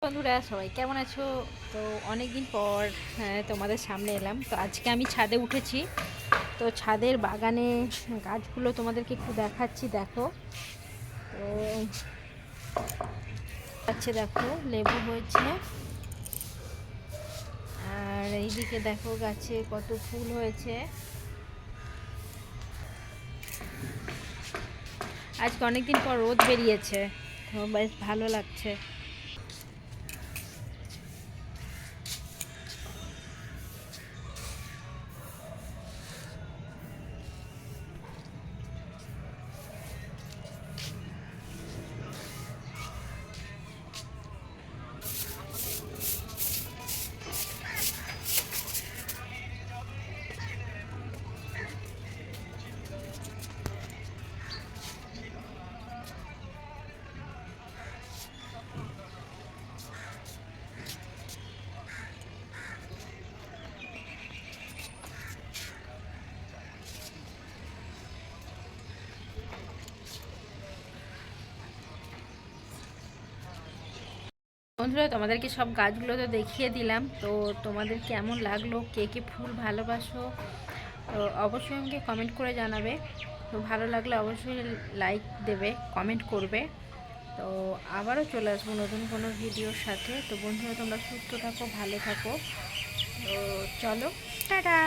বন্ধুরা সবাই কেমন আছো? তো অনেক দিন পর তোমাদের সামনে এলাম। তো আজকে আমি ছাদে উঠেছি। তো ছাদের বাগানে গাছগুলো তোমাদেরকে একটু দেখাচ্ছি, দেখো। তো আচ্ছা, দেখো লেবু হয়েছে, আর এইদিকে দেখো গাছে কত ফুল হয়েছে। আজকে অনেক দিন পর রোদ বেরিয়েছে, তো বেশ ভালো লাগছে। বন্ধুরা, তোমাদেরকে সব গাছগুলো তো দেখিয়ে দিলাম। তো তোমাদের কেমন লাগলো, কে কে ফুল ভালোবাসো, তো অবশ্যই আমাকে কমেন্ট করে জানাবে। তো ভালো লাগলে অবশ্যই লাইক দেবে, কমেন্ট করবে। তো আবারও চলে আসবো নতুন কোনো ভিডিওর সাথে। তো বন্ধুরা, তোমরা সুস্থ থাকো, ভালো থাকো। তো চলো, টাটা।